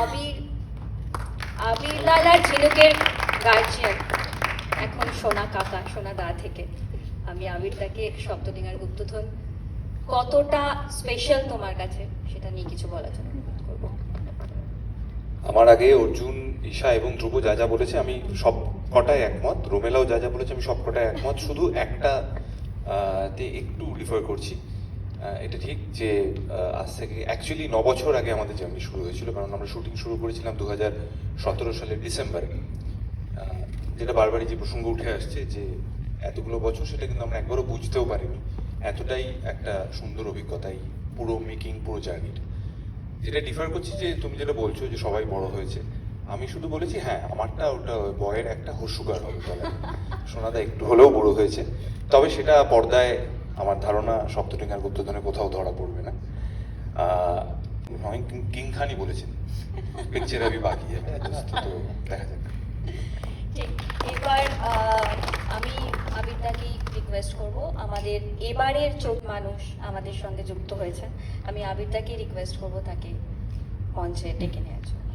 আবির আবির লালার ঝিনুকের গার্জিয়ান এখন সোনা কাকা, সোনা দা থেকে আমি আবিরদাকে সপ্তডিঙার গুপ্তধন কতটা স্পেশাল তোমার কাছে সেটা নিয়ে কিছু বলার জন্য অনুরোধ করবো। আমার আগে অর্জুন, ঈশা এবং ধ্রুব যা যা বলেছে আমি সব কটাই একমত। রোমেলাও যা যা বলেছে আমি সব কটাই একমত। শুধু একটা তে একটু ডিফার করছি। এটা ঠিক যে আজ থেকে অ্যাকচুয়ালি 9 বছর আগে আমাদের জার্নি শুরু হয়েছিল, কারণ আমরা শুটিং শুরু করেছিলাম 2017 সালের ডিসেম্বরে। যেটা বারবারই যে প্রসঙ্গ উঠে আসছে যে এতগুলো বছর, সেটা কিন্তু আমরা একবারও বুঝতেও পারিনি। এতটাই একটা সুন্দর অভিজ্ঞতাই পুরো মেকিং, পুরো জার্নিটা। যেটা ডিফার করছি যে তুমি যেটা বলছো যে সবাই বড় হয়েছে, আমি শুধু বলেছি হ্যাঁ আমারটা ওটা বয়ের একটা হস্যুগার হবে বলে। সোনাদা একটু হলেও বড় হয়েছে, তবে সেটা পর্দায় আমার ধারণা সপ্তডিঙার গুপ্তধনে কোথাও ধরা পড়বে না। কিং খানই বলেছেন পিকচার আমি বাকি তো দেখা যাক। ঠিক, এবার আমি আবিরদাকেই রিকোয়েস্ট করব, আমাদের এবারের চোখ মানুষ আমাদের সঙ্গে যুক্ত হয়েছে, আমি আবিরদাকে রিকোয়েস্ট করব তাকে মঞ্চে ডেকে নেওয়ার জন্য।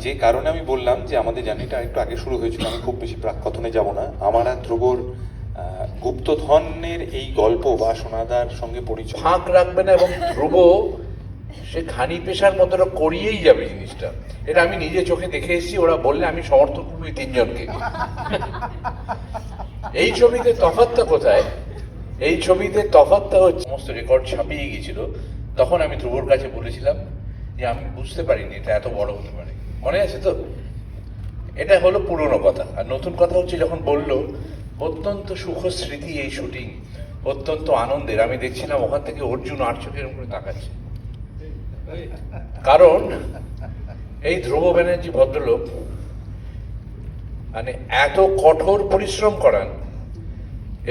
যে কারণে আমি বললাম যে আমাদের জার্নিটা একটু আগে শুরু হয়েছিল, আমি খুব বেশি প্রাকথনে যাব না। আমার আর ধ্রুবর গুপ্তধনের এই গল্প বা সোনাদার সঙ্গে পরিচয় ফাঁক রাখবে না, এবং ধ্রুব সে খানি পেশার মতো করিয়েই যাবে জিনিসটা। এটা আমি নিজে চোখে দেখে এসেছি, ওরা বললে আমি সমর্থন করবো এই তিনজনকে। এই ছবিতে তফাৎটা কোথায়? এই ছবিতে তফাৎটা হচ্ছে সমস্ত রেকর্ড ছাপিয়ে গিয়েছিল। তখন আমি ধ্রুবর কাছে বলেছিলাম যে আমি বুঝতে পারিনি এটা এত বড় হতে পারে। মনে আছে তো? এটা হলো পুরনো কথা। আর নতুন কথা হচ্ছে যখন বললো অত্যন্ত সুখ স্মৃতি এই শুটিং, অত্যন্ত আনন্দের। আমি দেখছিলাম ওখান থেকে অর্জুন আর চোখের উপরে তাকাচ্ছে, কারণ এই ধ্রুব ব্যানার্জি ভদ্রলোক মানে এত কঠোর পরিশ্রম করান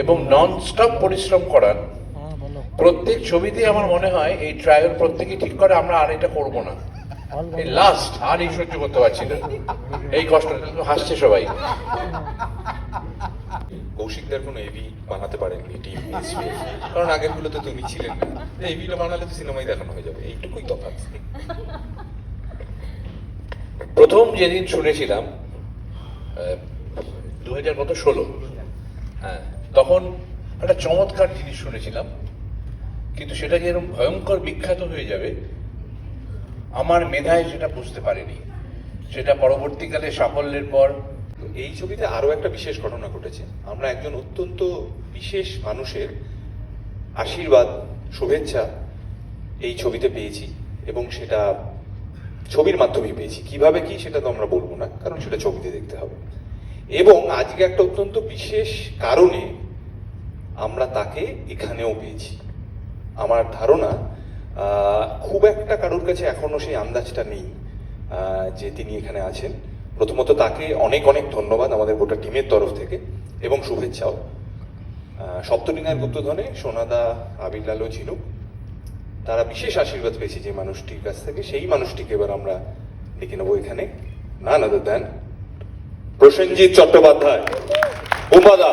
এবং নন স্টপ পরিশ্রম করান। প্রত্যেক ছবিতে আমার মনে হয় এই ট্রায়াল প্রত্যেকে ঠিক করে আমরা আর এটা করবো না, এই লাস্ট আর এই সহ্য করতে পারছি না এই কষ্ট। হাসছে সবাই। কৌশিকদার কোনো এভি বানাতে পারেননি টিম, কারণ আগের গুলোতে তুমি ছিলেন না। এভিটা বানালে তো সিনেমাই দেখানো হয়ে যাবে, এইটুকুই তফাৎ। প্রথম যেদিন শুনেছিলাম 2016, হ্যাঁ, তখন একটা চমৎকার জিনিস শুনেছিলাম, কিন্তু সেটা যে এরকম ভয়ঙ্কর বিখ্যাত হয়ে যাবে আমার মেধায় সেটা বুঝতে পারিনি। সেটা পরবর্তীকালে সাফল্যের পর এই ছবিতে আরো একটা বিশেষ ঘটনা ঘটেছে। আমরা একজন অত্যন্ত বিশেষ মানুষের আশীর্বাদ, শুভেচ্ছা এই ছবিতে পেয়েছি, এবং সেটা ছবির মাধ্যমেই পেয়েছি। কিভাবে কি সেটা তো আমরা বলবো না, কারণ সেটা ছবিতে দেখতে হবে। এবং আজকে একটা অত্যন্ত বিশেষ কারণে আমরা তাকে এখানেও পেয়েছি। আমার ধারণা খুব একটা কারোর কাছে এখনো সেই আন্দাজটা নেই যে তিনি এখানে আছেন। প্রথমত তাকে অনেক অনেক ধন্যবাদ আমাদের গোটা টিমের তরফ থেকে, এবং শুভেচ্ছাও। সপ্তডিঙার গুপ্তধনে সোনাদা, আবির লাল ও ঝিনুক তারা বিশেষ আশীর্বাদ পেয়েছে যে মানুষটির কাছ থেকে। সেই মানুষটিকে এবার আমরা ডেকে নেবো এখানে, না আদার দেন প্রসেনজিৎ চট্টোপাধ্যায়, উমাদা।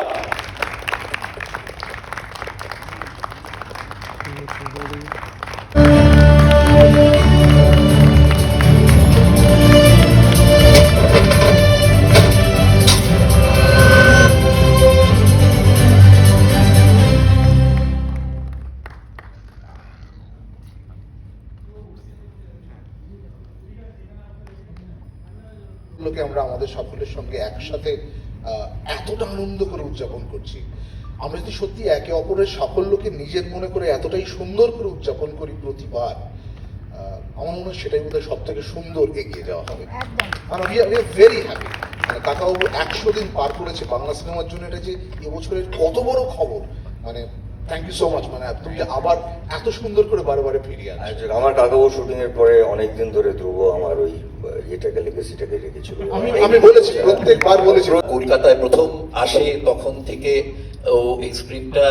আমরা আমাদের সকলের সঙ্গে একসাথে এতটা আনন্দ করে উদযাপন করছি। আমরা যদি সত্যি একে অপরের সাফল্যকে নিজের মনে করে এতটাই সুন্দর করে উদযাপন করি প্রতিবার, আমার মনে হয় সেটাই বোধহয় সব থেকে সুন্দর এগিয়ে যাওয়া হবে। কারণ উই আর ভেরি হ্যাপি। মানে কাকাবাবু 100 দিন পার করেছে বাংলা সিনেমার জন্য, এটা যে এবছরের কত বড় খবর। মানে থ্যাংক ইউ সো মাচ। মানে তুমি আবার এত সুন্দর করে বারে বারে ফিরিয়ে আসছো। আমার কাকাবু শুটিং এর পরে অনেকদিন ধরে ধ্রুব আমার ওই এটাকে লেগেসিটাকে রেখেছিল। আমি বলেছি, প্রত্যেকবার বলেছি। কলকাতায় প্রথম আসে তখন থেকে ও এই স্ক্রিপ্টটা,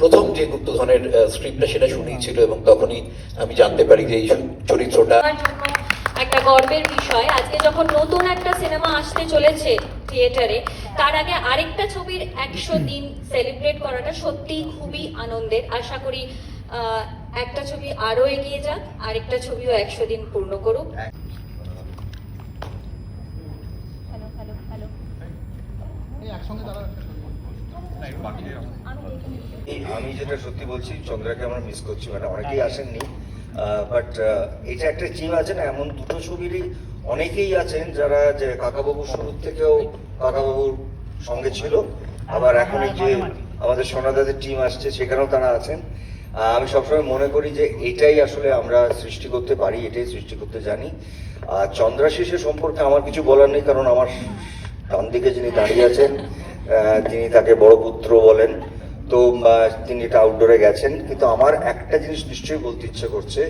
প্রথম যে গুপ্তধনের স্ক্রিপ্টটা সেটা শুনিয়েছিল, এবং তখনই আমি জানতে পারি যে এই চরিত্রটা আমার জন্য একটা গর্বের বিষয়। আজকে যখন নতুন একটা সিনেমা আসতে চলেছে থিয়েটারে, তার আগে আরেকটা ছবির 100 দিন সেলিব্রেট করাটা সত্যিই খুবই আনন্দের। আশা করি একটা ছবি আরো এগিয়ে যাক, আরেকটা ছবিও 100 দিন পূর্ণ করুক। হ্যালো হ্যালো হ্যালো আমি যেটা সত্যি বলছি, চন্দ্রাকে আমরা মিস করছি, মানে অনেকেই আসেননি, বাট এটা একটা টিম আছে না, এমন দুটো ছবিরই অনেকেই আছেন যারা যে কাকাবাবুর শুরুর থেকেও কাকাবাবুর সঙ্গে ছিল, আবার এখন এই যে আমাদের সোনাদাদের টিম আসছে সেখানেও তারা আছেন। আমি সবসময় মনে করি যে এটাই আসলে আমরা সৃষ্টি করতে পারি, এটাই সৃষ্টি করতে জানি। আর চন্দ্রাশিসের সম্পর্কে আমার কিছু বলার নেই, কারণ আমার ডান দিকে যিনি দাঁড়িয়ে আছেন তিনি তাকে বড় পুত্র বলেন, তো তিনি এটা আউটডোরে গেছেন। কিন্তু আমার একটা জিনিস নিশ্চয়ই বলতে ইচ্ছে করছে,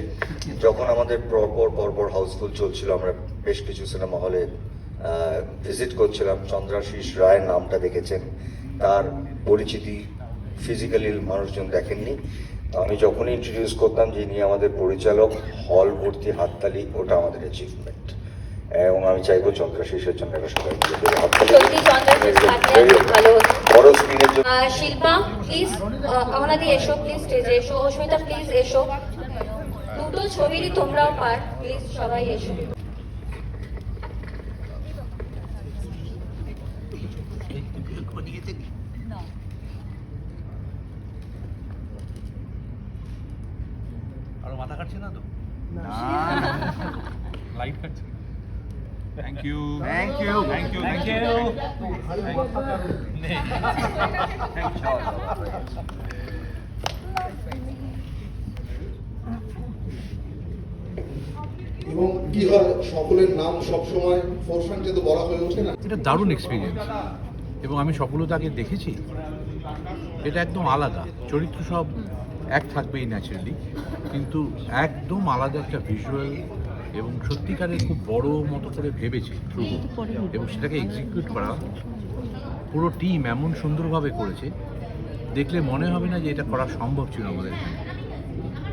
যখন আমাদের পরপর হাউসফুল চলছিল, আমরা বেশ কিছু সিনেমা হলে ভিজিট করছিলাম, চন্দ্রাশিস রায়ের নামটা দেখেছেন, তার পরিচিতি ফিজিক্যালি মানুষজন দেখেননি। আমি যখনই ইন্ট্রোডিউস করতাম যে ইনি আমাদের পরিচালক, হল ভর্তি হাততালি, ওটা আমাদের অ্যাচিভমেন্ট। এবং আমি চাইবো চন্দ্রাশিসের জন্য একটা সবাই সত্যি চন্দ্রাশিস থাকলে ভালো হতো। বড় স্ক্রিনের জন্য। শিল্পা প্লিজ, অহনাদি এসো, প্লিজ স্টেজে এসো, অস্মিতা প্লিজ এসো, দুটো ছবিরই তোমরাও পার, প্লিজ সবাই এসো। আরো মাথা কাটছে না তো? লাইট কাটছে। Thank you thank you thank you thank you. এবং কি হয়, সকলের নাম সবসময় ফোরফ্রন্টে তো বলা হয়ে ওঠে না। এটা দারুণ এক্সপিরিয়েন্স, এবং আমি সফলতাকে দেখেছি। এটা একদম আলাদা চরিত্র, সব এক থাকবেই ন্যাচারালি, কিন্তু একদম আলাদা একটা ভিজুয়াল, এবং সত্যিকারের খুব বড় মতো করে ভেবেছে ধ্রুব, এবং সেটাকে এক্সিকিউট করা পুরো টিম এমন সুন্দরভাবে করেছে, দেখলে মনে হবে না যে এটা করা সম্ভব ছিল আমাদের এখানে।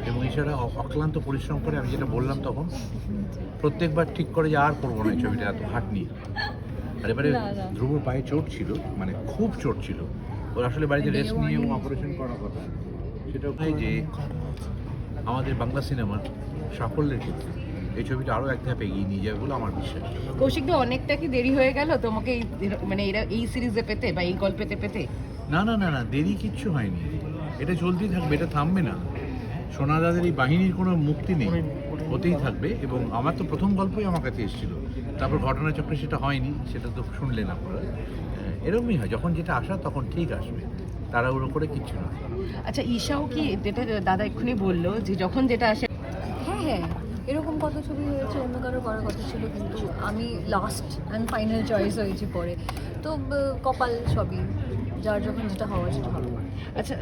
এবং এছাড়া অক্লান্ত পরিশ্রম করে, আমি যেটা বললাম তখন, প্রত্যেকবার ঠিক করে যে আর করবো না এই ছবিটা এত হাট নিয়ে। আর এবারে ধ্রুবর পায়ে চোট ছিল, মানে খুব চোট ছিল, ওর আসলে বাড়িতে রেস্ট নিয়ে এবং অপারেশন করার কথা। সেটা হচ্ছে যে আমাদের বাংলা সিনেমার সাফল্যের ক্ষেত্রে এই ছবিটা আরও এক ধাপ এগিয়ে নিয়ে যাবে বলে আমার বিশ্বাস। কৌশিকদা, অনেকটা কি দেরি হয়ে গেল তোমাকে মানে এই সিরিজে পেতে বা এই গল্পেতে পেতে? না না না না, দেরি কিচ্ছু হয়নি, এটা চলতেই থাকবে, এটা থামবে না। সোনাদাদের এই বাহিনীর কোনো মুক্তি নেই, হতেই থাকবে। এবং আমার তো প্রথম গল্পই আমার কাছে এসেছিল, তারপর ঘটনাচক্রে সেটা হয়নি, সেটা তো শুনলেন আপনারা। এরকমই হয়, যখন যেটা আসা তখন ঠিক আসবে, তাড়াহুড়ো করে কিচ্ছু না। আচ্ছা, ঈশাও কি, যেটা দাদা এক্ষুনি বললো যে যখন যেটা আসে? হ্যাঁ হ্যাঁ, এরকম কত ছবি হয়েছে, অন্য কারো করার কথা ছিল, কিন্তু আমি লাস্ট অ্যান্ড ফাইনাল চয়েস হয়েছি পরে। তো কপাল, সবই যার যখন যেটা হওয়া সেটা হবে। আচ্ছা,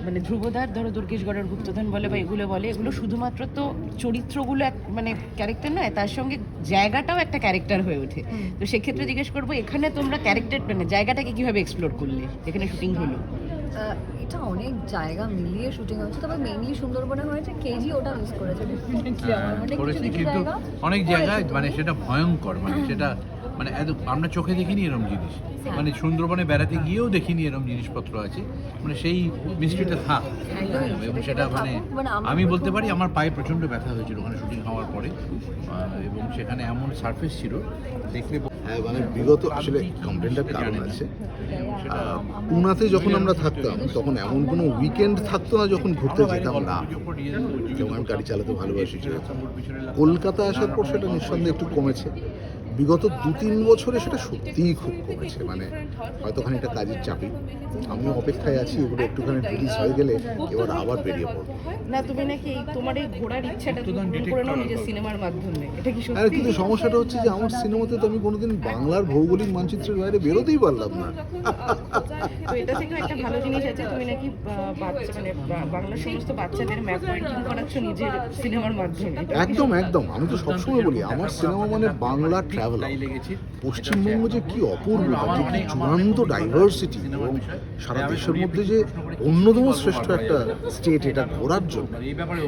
মানে ধ্রুবদার ধরো দুর্গেশগড়ের গুপ্তধন বলে বা এগুলো বলে, এগুলো শুধুমাত্র তো চরিত্রগুলো এক মানে ক্যারেক্টার নয়, তার সঙ্গে জায়গাটাও একটা ক্যারেক্টার হয়ে ওঠে। তো সেক্ষেত্রে জিজ্ঞেস করবো, এখানে তোমরা ক্যারেক্টার মানে জায়গাটাকে কিভাবে এক্সপ্লোর করলে যেখানে শুটিং হলো? এটা অনেক জায়গা মিলিয়ে শুটিং হয়েছে, তবে মেইনলি সুন্দরবনে হয়েছে, কেজি ওটা মিস করেছে definitely আমার। মানে কিছু করেছি, কিছু কিন্তু জায়গা অনেক জায়গায় করেছে। মানে সেটা ভয়ঙ্কর, মানে সেটা মানে আমরা চোখে দেখিনি এরকম জিনিস, মানে সুন্দরবনে বেড়াতে গিয়েও দেখিনি এরকম জিনিসপত্র আছে, মানে সেই মিস্ট্রিটা থাক। একদমই, এবং সেটা সেটা মানে থাকুক, মানে আমরা আমি বলতে প্রথম- পারি আমার পায়ে প্রচণ্ড ব্যথা হয়েছিল ওখানে শুটিং হওয়ার পরে, এবং সেখানে এমন সারফেস ছিল দেখলে হ্যাঁ, মানে বিগত আসলে কমপ্লেন্টের কারণ আছে। পুনাতে যখন আমরা থাকতাম তখন এমন কোনো উইকেন্ড থাকতো না যখন ঘুরতে যেতাম না, যেমন আমি গাড়ি চালাতে ভালোবাসি। কলকাতা আসার পর সেটা নিঃসন্দেহে একটু কমেছে, বিগত 2-3 বছরে সেটা সত্যিই খুব কমেছে। মানে হয়তো খানিকটা কাজের চাপই, আমিও অপেক্ষায় আছি এগুলো একটুখানি রিলিজ হয়ে গেলে এবার আবার বেরিয়ে পড়বো। না, তুমি নাকি তোমার এই ঘোরার ইচ্ছাটা পূরণ করে নাও নিজের সিনেমার মাধ্যমে, এটা কি আর সত্যি? কিন্তু সমস্যাটা হচ্ছে যে আমার সিনেমাতে তো আমি কোনোদিন বাংলার ভৌগোলিক মানচিত্রের বাইরে বেরোতেই পারলাম না। তো এটা থেকে একটা ভালো জিনিস আছে, তুমি নাকি বাচ্চা মানে বাংলার সমস্ত বাচ্চাদের ম্যাপ পয়েন্টিং করাচ্ছ নিজের সিনেমার মাধ্যমে। এটা কি একদম একদম, আমি তো সবসময় বলি আমার সিনেমা মানে বাংলা ট্রাভেল। পশ্চিমবঙ্গ যে কি অপূর্ব, যে কি চূড়ান্ত ডাইভার্সিটি, এবং সারা দেশের মধ্যে যে অন্যতম শ্রেষ্ঠ একটা স্টেট, এটা ঘোরার জন্য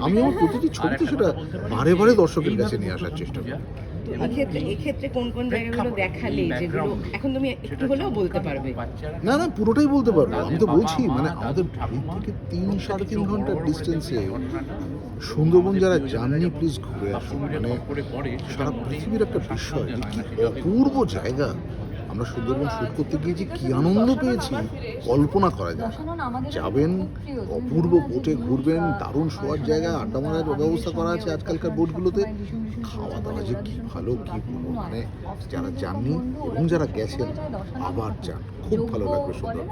আমি আমার প্রতিটি ছবিতে সেটা বারে বারে দর্শকের কাছে নিয়ে আসার চেষ্টা করি। এক্ষেত্রে কোন কোন জায়গাগুলো দেখালে যেগুলো এখন তুমি একটু হলেও বলতে পারবে? না না, পুরোটাই বলতে পারবো। আমি তো বলছি মানে আমাদের বাড়ি থেকে 3-3.5 ঘন্টার ডিস্টেন্সে সুন্দরবন যারা যাননি প্লিজ ঘুরে আসুন। বাস্তবের মানে খপ্পরে পড়ে সারা পৃথিবীর একটা বিষয়, যে কি অপূর্ব জায়গা। আমরা সুন্দরবন শুট করতে গিয়েছি, কি আনন্দ পেয়েছি কল্পনা করা যায় না। যাবেন, অপূর্ব বোটে ঘুরবেন, দারুণ শোয়ার জায়গা, আড্ডা মারার ব্যবস্থা করা আছে আজকালকার বোটগুলোতে। খাওয়া দাওয়া যে কি ভালো, কি বলবো, মানে যারা যাননি এবং যারা গেছেন আবার যান, খুব ভালো লাগবে সুন্দরবন।